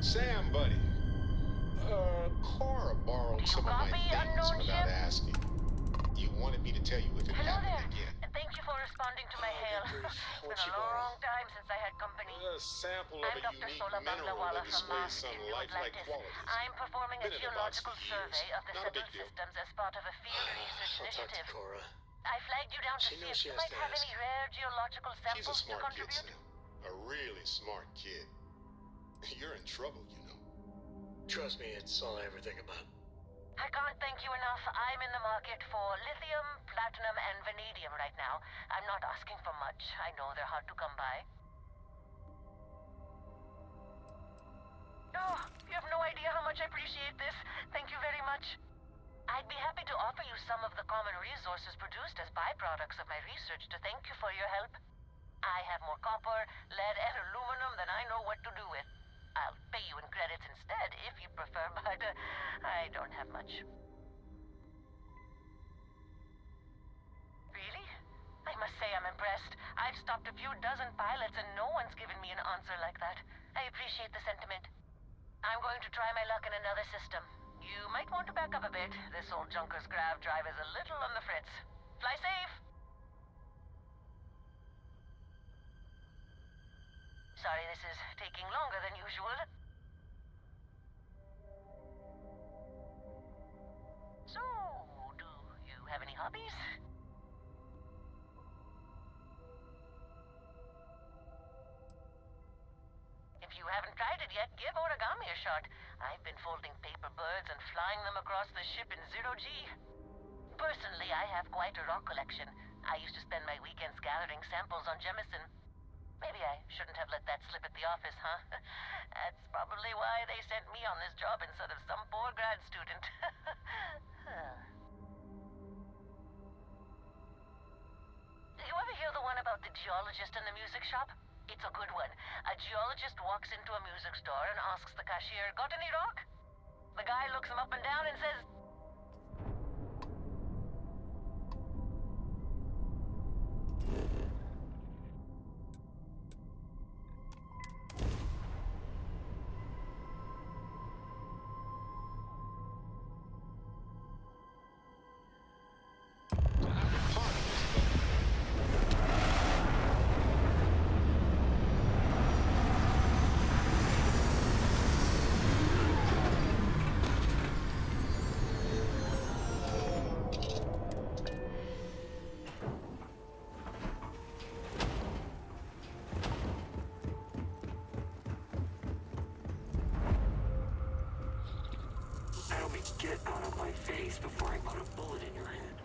Sam, buddy. Cora borrowed some of my things without asking. You wanted me to tell you if it happened again. Thank you for responding to my hail. It's been a long time since I had company. A sample of I'm a Dr. unique Sola mineral Banglawala that from displays Mars some in New lifelike Atlantis. qualities. I'm performing a Been in the box geological for years. survey of the Not a big settled deal. systems as part of a field research I'll talk to initiative. Cora. I flagged you down to She see knows if she you has might to have ask. any rare geological She's a samples to smart kid, contribute. Sam. A really smart kid. You're in trouble, you know. Trust me, it's all I ever think about. I can't thank you enough. I'm in the market for lithium, platinum, and vanadium right now. I'm not asking for much. I know they're hard to come by. Oh, you have no idea how much I appreciate this. Thank you very much. I'd be happy to offer you some of the common resources produced as byproducts of my research to thank you for your help. I have more copper, lead, and aluminum than I know what to do with. I'll pay you in credits instead if you prefer, but I don't have much. Really? I must say I'm impressed. I've stopped a few dozen pilots and no one's given me an answer like that. I appreciate the sentiment. I'm going to try my luck in another system. You might want to back up a bit. This old junker's grav drive is a little on the fritz. Fly safe! Sorry this is taking longer than usual. So, do you have any hobbies? If you haven't tried it yet, give origami a shot. I've been folding paper birds and flying them across the ship in zero-G. Personally, I have quite a rock collection. I used to spend my weekends gathering samples on Jemison. Maybe I shouldn't have let that slip at the office, huh? That's probably why they sent me on this job instead of some poor grad student. You ever hear the one about the geologist in the music shop? It's a good one. A geologist walks into a music store and asks the cashier, "Got any rock?" The guy looks him up and down and says, I hope you get out of my face before I put a bullet in your head.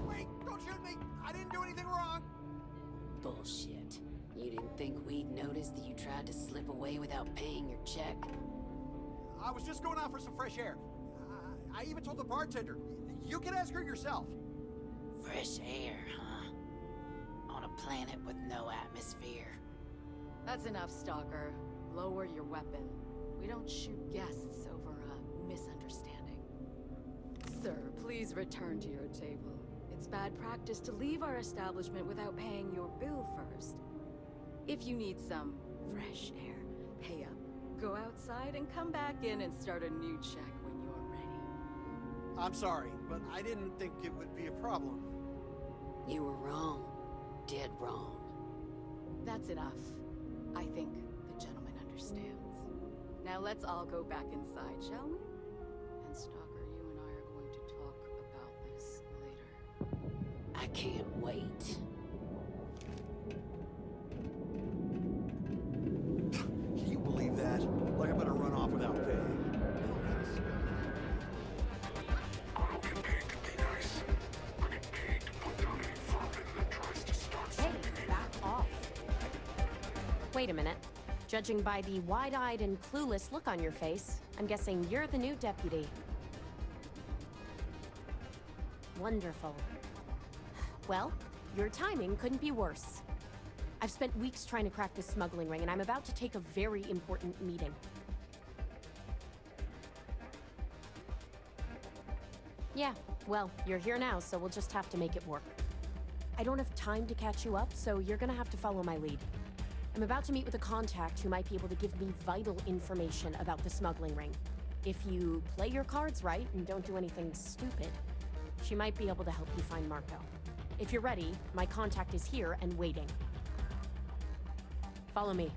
Wait! Don't shoot me! I didn't do anything wrong! Bullshit. You didn't think we'd notice that you tried to slip away without paying your check? I was just going out for some fresh air. I even told the bartender. You can ask her yourself. Fresh air, huh? On a planet with no atmosphere. That's enough, Stalker. Lower your weapon. We don't shoot guests over a misunderstanding. Sir, please return to your table. It's bad practice to leave our establishment without paying your bill first. If you need some fresh air, pay up. Go outside and come back in and start a new check when you're ready. I'm sorry, but I didn't think it would be a problem. You were wrong. Dead wrong. That's enough. I think the gentleman understands. Now let's all go back inside, shall we? And Stalker, you and I are going to talk about this later. I can't wait. Can you believe that? Like I'm gonna run off without paying. I don't get paid to be nice. I get paid to put down any vermin that tries to start Hey, something. back off. Wait a minute. Judging by the wide-eyed and clueless look on your face, I'm guessing you're the new deputy. Wonderful. Well, your timing couldn't be worse. I've spent weeks trying to crack this smuggling ring, and I'm about to take a very important meeting. Yeah, well, you're here now, so we'll just have to make it work. I don't have time to catch you up, so you're gonna have to follow my lead. I'm about to meet with a contact who might be able to give me vital information about the smuggling ring. If you play your cards right and don't do anything stupid, she might be able to help you find Marco. If you're ready, my contact is here and waiting. Follow me.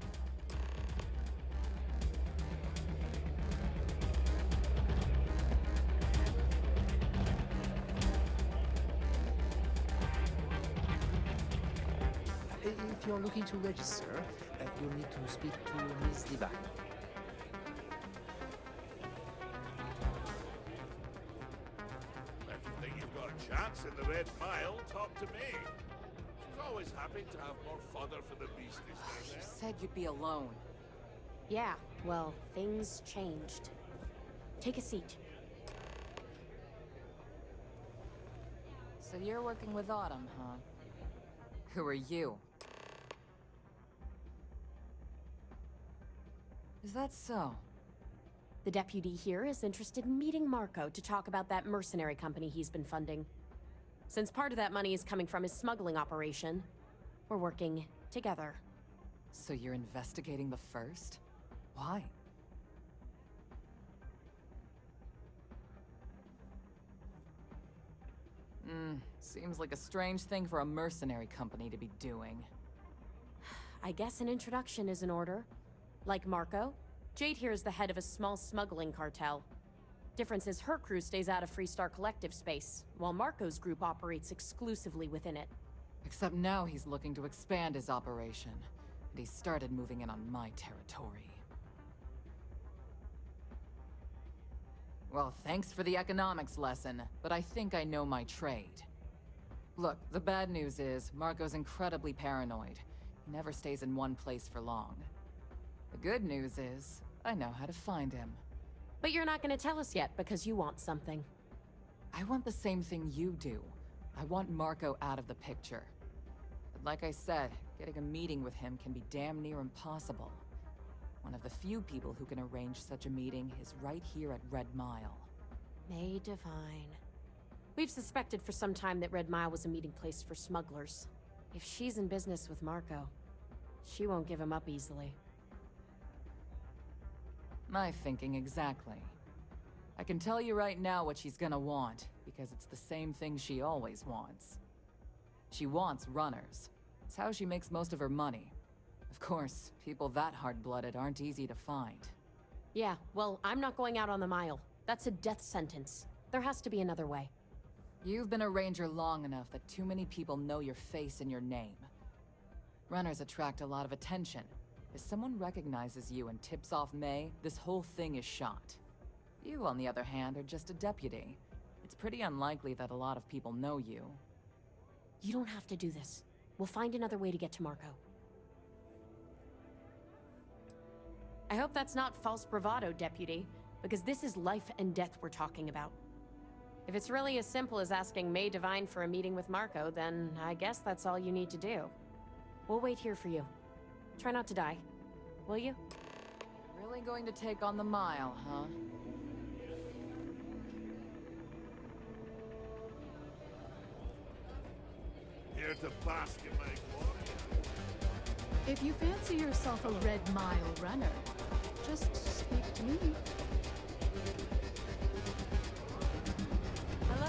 If you're looking to register, you'll need to speak to Miss Divine. If you think you've got a chance in the Red Mile, talk to me. She's always happy to have more fodder for the beasties down You there. said you'd be alone. Yeah, well, things changed. Take a seat. So you're working with Autumn, huh? Who are you? Is that so? The deputy here is interested in meeting Marco to talk about that mercenary company he's been funding. Since part of that money is coming from his smuggling operation, we're working together. So you're investigating the first? Why? Seems like a strange thing for a mercenary company to be doing. I guess an introduction is in order. Like Marco, Jade here is the head of a small smuggling cartel. Difference is her crew stays out of Freestar collective space, while Marco's group operates exclusively within it. Except now he's looking to expand his operation, and he started moving in on my territory. Well, thanks for the economics lesson, but I think I know my trade. Look, the bad news is, Marco's incredibly paranoid. He never stays in one place for long. The good news is, I know how to find him. But you're not gonna tell us yet because you want something. I want the same thing you do. I want Marco out of the picture. But like I said, getting a meeting with him can be damn near impossible. One of the few people who can arrange such a meeting is right here at Red Mile. May Divine. We've suspected for some time that Red Mile was a meeting place for smugglers. If she's in business with Marco, she won't give him up easily. My thinking exactly. I can tell you right now what she's gonna want, because it's the same thing she always wants. She wants runners. It's how she makes most of her money. Of course, people that hard-blooded aren't easy to find. Yeah, well, I'm not going out on the mile. That's a death sentence. There has to be another way. You've been a ranger long enough that too many people know your face and your name. Runners attract a lot of attention. If someone recognizes you and tips off May, this whole thing is shot. You, on the other hand, are just a deputy. It's pretty unlikely that a lot of people know you. You don't have to do this. We'll find another way to get to Marco. I hope that's not false bravado, Deputy, because this is life and death we're talking about. If it's really as simple as asking May Divine for a meeting with Marco, then I guess that's all you need to do. We'll wait here for you. Try not to die, will you? Really going to take on the mile, huh? Here to bask in my glory. If you fancy yourself a Red Mile runner, just speak to me.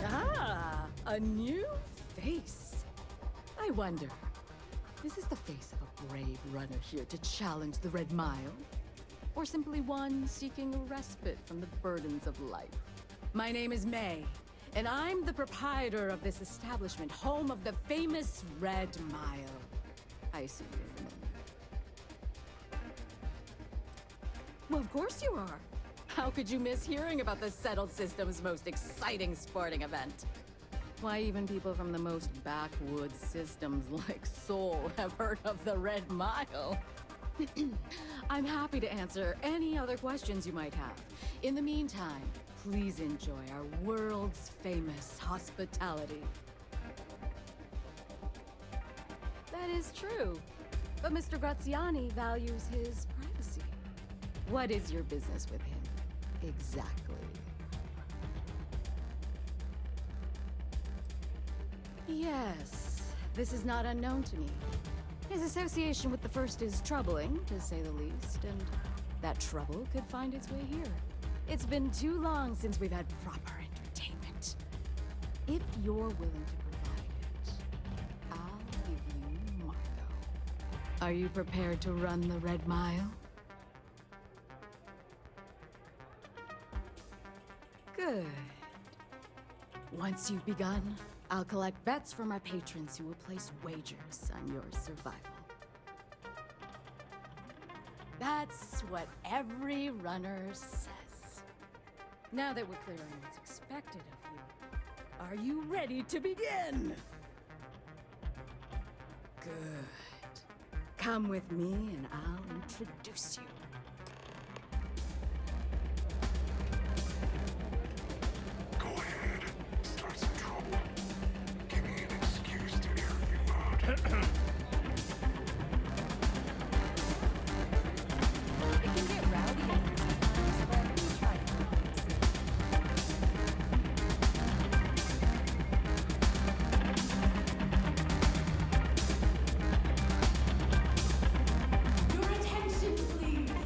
Ah, a new face. I wonder, is this the face of a brave runner here to challenge the Red Mile? Or simply one seeking a respite from the burdens of life? My name is May, and I'm the proprietor of this establishment, home of the famous Red Mile. I assume you're familiar. Well, of course you are. How could you miss hearing about the Settled System's most exciting sporting event? Why, even people from the most backwoods systems like Seoul have heard of the Red Mile. I'm happy to answer any other questions you might have. In the meantime, Please enjoy our world's famous hospitality. That is true. But Mr. Graziani values his privacy. What is your business with him? Exactly. Yes, this is not unknown to me. His association with the First is troubling, to say the least, and that trouble could find its way here. It's been too long since we've had proper entertainment. If you're willing to provide it, I'll give you Marco. Are you prepared to run the Red Mile? Good. Once you've begun, I'll collect bets from our patrons who will place wagers on your survival. That's what every runner says. Now that we're clear on what's expected of you, are you ready to begin? Good. Come with me and I'll introduce you. Go ahead. Start some trouble. Give me an excuse to air you out. It can get rowdy sometimes, but let me try it. Your attention, please.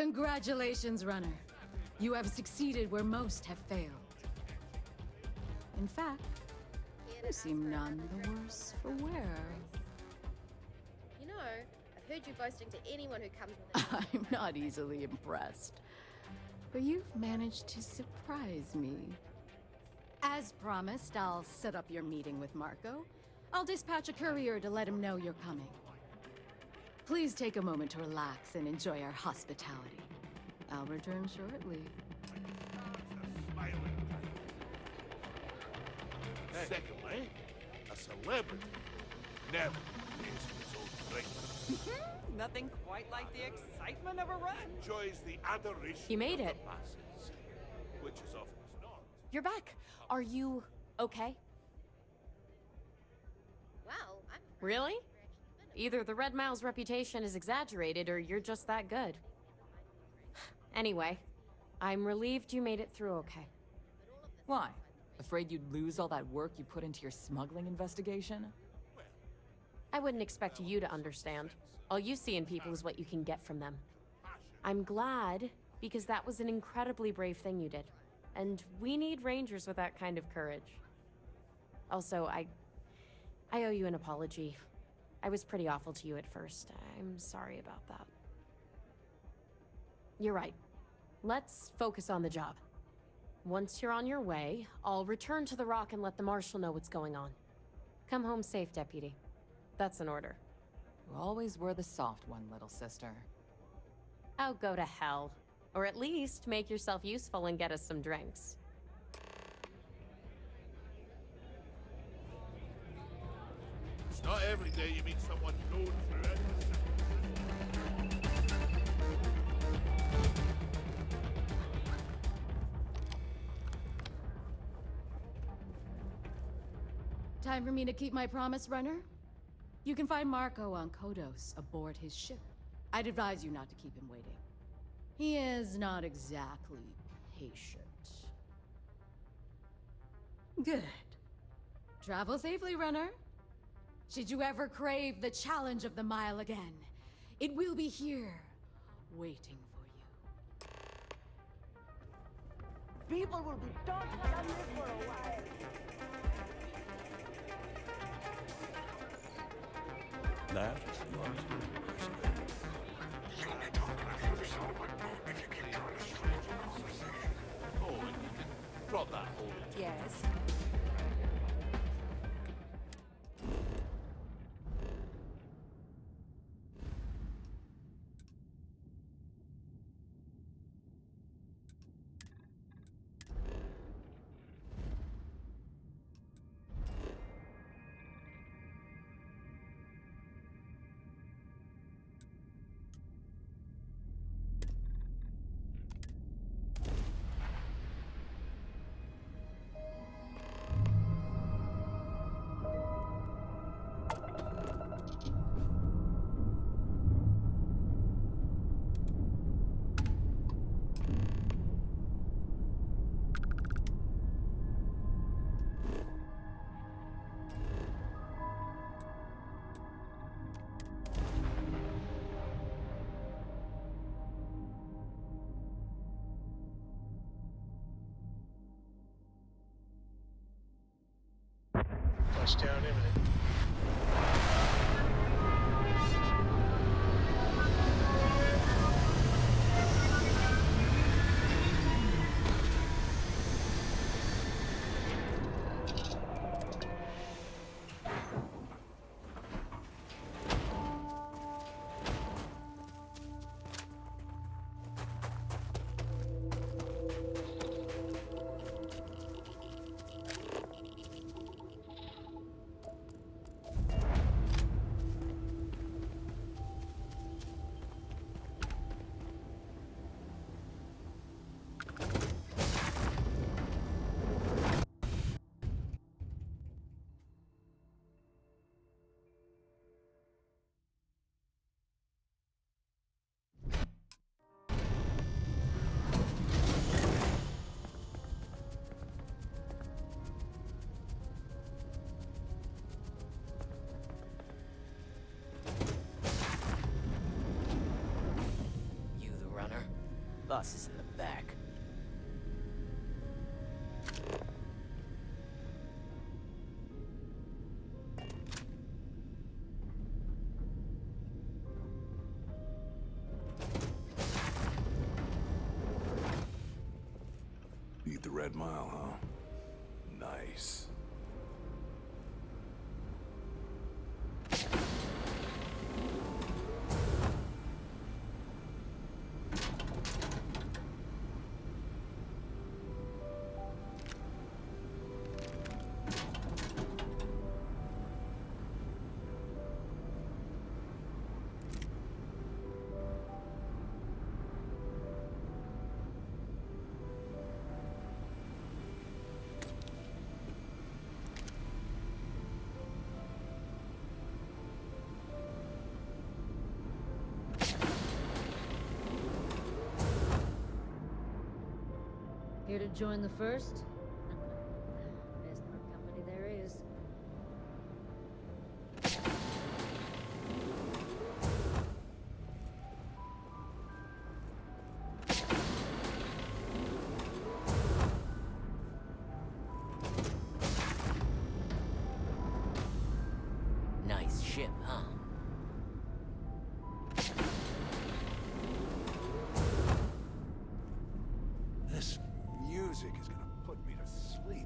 Congratulations, runner. You have succeeded where most have failed. In fact, you seem none the worse for wear. You know, I've heard you boasting to anyone who comes with it. I'm not easily impressed. But you've managed to surprise me. As promised, I'll set up your meeting with Marco. I'll dispatch a courier to let him know you're coming. Please take a moment to relax and enjoy our hospitality. I'll return shortly. Secondly, a celebrity never pays for his own drink. Nothing quite like the excitement of a run. Enjoys the adoration You made of it. the masses, which is often not. You're back. Are you okay? Wow, I'm Really? Either the Red Mile's reputation is exaggerated or you're just that good. Anyway, I'm relieved you made it through okay. Why? Afraid you'd lose all that work you put into your smuggling investigation? I wouldn't expect you to understand. All you see in people is what you can get from them. I'm glad, because that was an incredibly brave thing you did. And we need rangers with that kind of courage. Also, I owe you an apology. I was pretty awful to you at first. I'm sorry about that. You're right. Let's focus on the job. Once you're on your way, I'll return to the Rock and let the Marshal know what's going on. Come home safe, Deputy. That's an order. You always were the soft one, little sister. Oh, go to hell. Or at least make yourself useful and get us some drinks. It's not every day you meet someone known for it. Time for me to keep my promise, runner? You can find Marco on Kodos aboard his ship. I'd advise you not to keep him waiting. He is not exactly patient. Good. Travel safely, runner. Should you ever crave the challenge of the mile again, it will be here, waiting for you. People will be talking about this for a while. That's largely you only talk to the other side of my boat if you keep trying to strange the conversation. Oh, and you can drop that whole. Yes. Touchdown imminent. Boss is in the back. Beat the Red Mile, huh? Nice. Here to join the first? Best art company there is. Nice ship, huh? This music is gonna put me to sleep.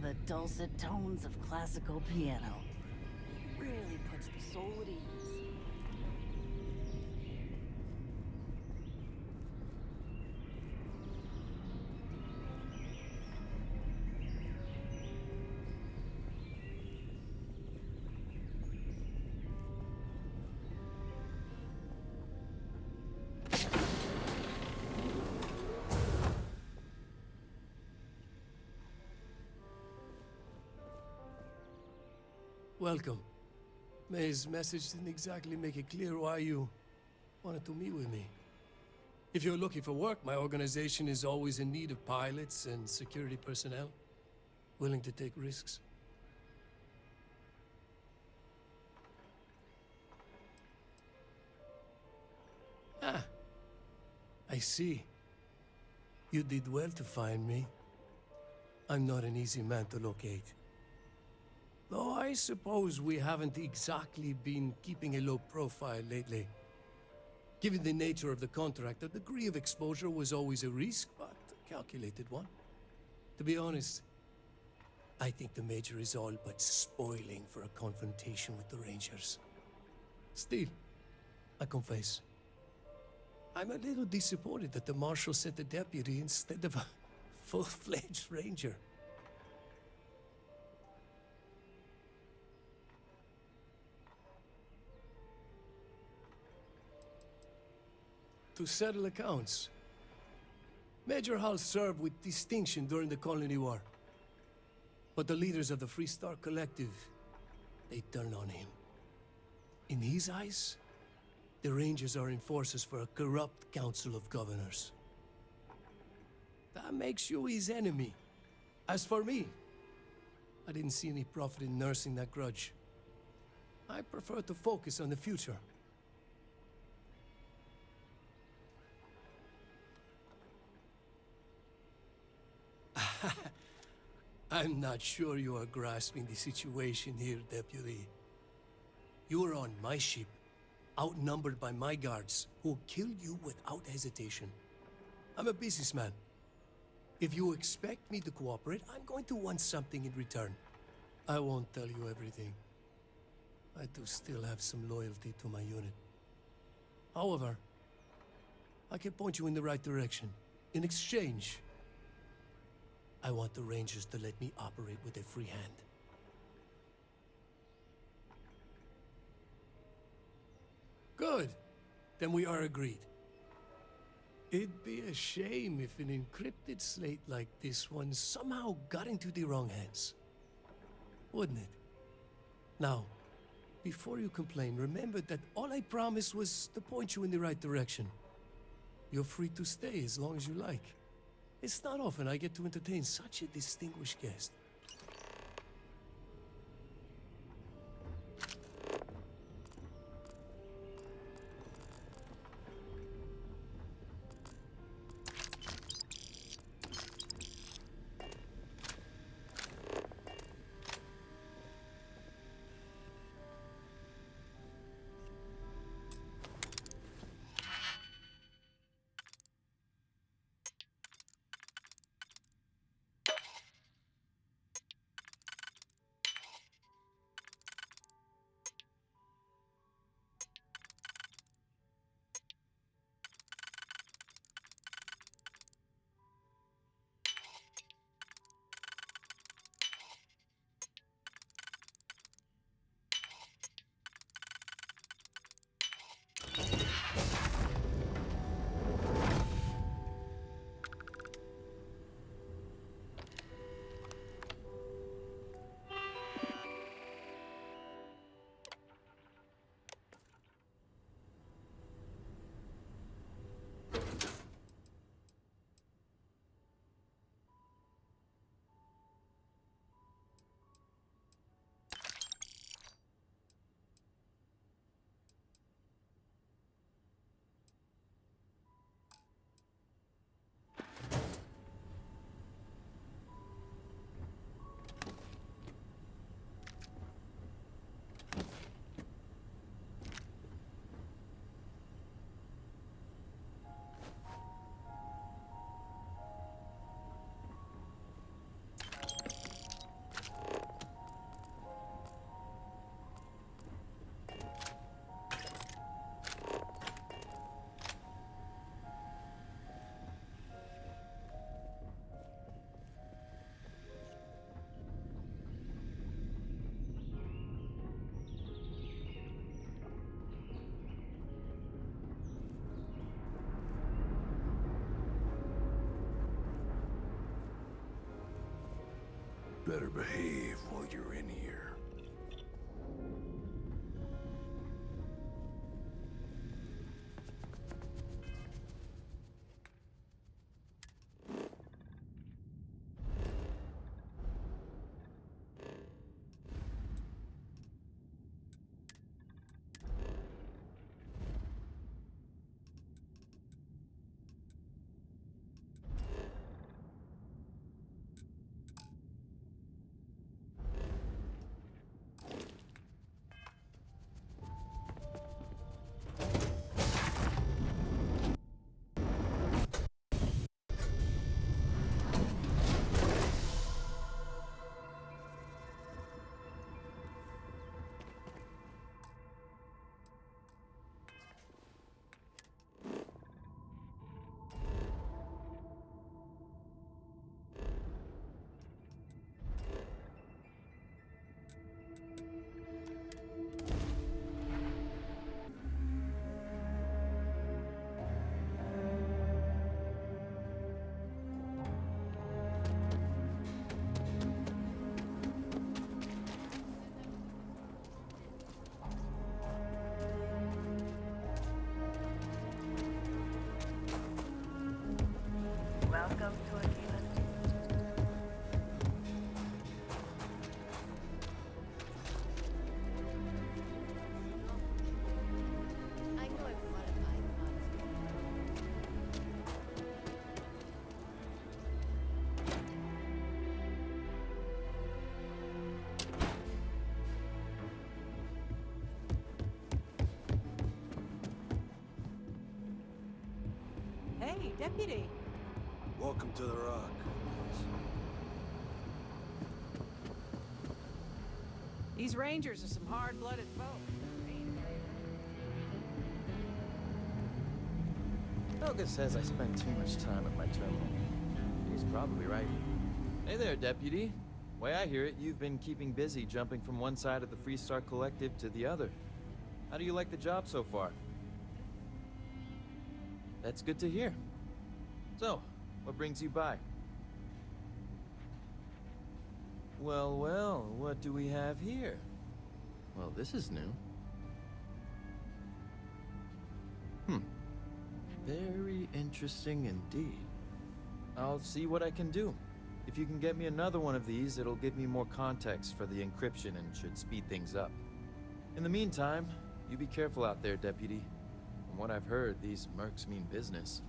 The dulcet tones of classical piano. It really puts the soul at ease. Welcome. May's message didn't exactly make it clear why you wanted to meet with me. If you're looking for work, my organization is always in need of pilots and security personnel, willing to take risks. Ah, I see. You did well to find me. I'm not an easy man to locate. Though I suppose we haven't exactly been keeping a low profile lately. Given the nature of the contract, a degree of exposure was always a risk, but a calculated one. To be honest, I think the Major is all but spoiling for a confrontation with the Rangers. Still, I confess, I'm a little disappointed that the Marshal sent a deputy instead of a full-fledged Ranger. To settle accounts. Major Hall served with distinction during the Colony War. But the leaders of the Freestar Collective, they turned on him. In his eyes, the Rangers are enforcers for a corrupt Council of Governors. That makes you his enemy. As for me, I didn't see any profit in nursing that grudge. I prefer to focus on the future. I'm not sure you are grasping the situation here, Deputy. You are on my ship, outnumbered by my guards, who'll kill you without hesitation. I'm a businessman. If you expect me to cooperate, I'm going to want something in return. I won't tell you everything. I do still have some loyalty to my unit. However, I can point you in the right direction. In exchange, I want the Rangers to let me operate with a free hand. Good. Then we are agreed. It'd be a shame if an encrypted slate like this one somehow got into the wrong hands. Wouldn't it? Now, before you complain, remember that all I promised was to point you in the right direction. You're free to stay as long as you like. It's not often I get to entertain such a distinguished guest. Better behave while you're in here. Hey, Deputy. Welcome to the Rock. These Rangers are some hard-blooded folk. Helga says I spend too much time at my terminal. He's probably right. Hey there, Deputy. Way I hear it, you've been keeping busy jumping from one side of the Freestar Collective to the other. How do you like the job so far? That's good to hear. So, what brings you by? Well, well, what do we have here? Well, this is new. Very interesting indeed. I'll see what I can do. If you can get me another one of these, it'll give me more context for the encryption and should speed things up. In the meantime, you be careful out there, Deputy. From what I've heard, these mercs mean business.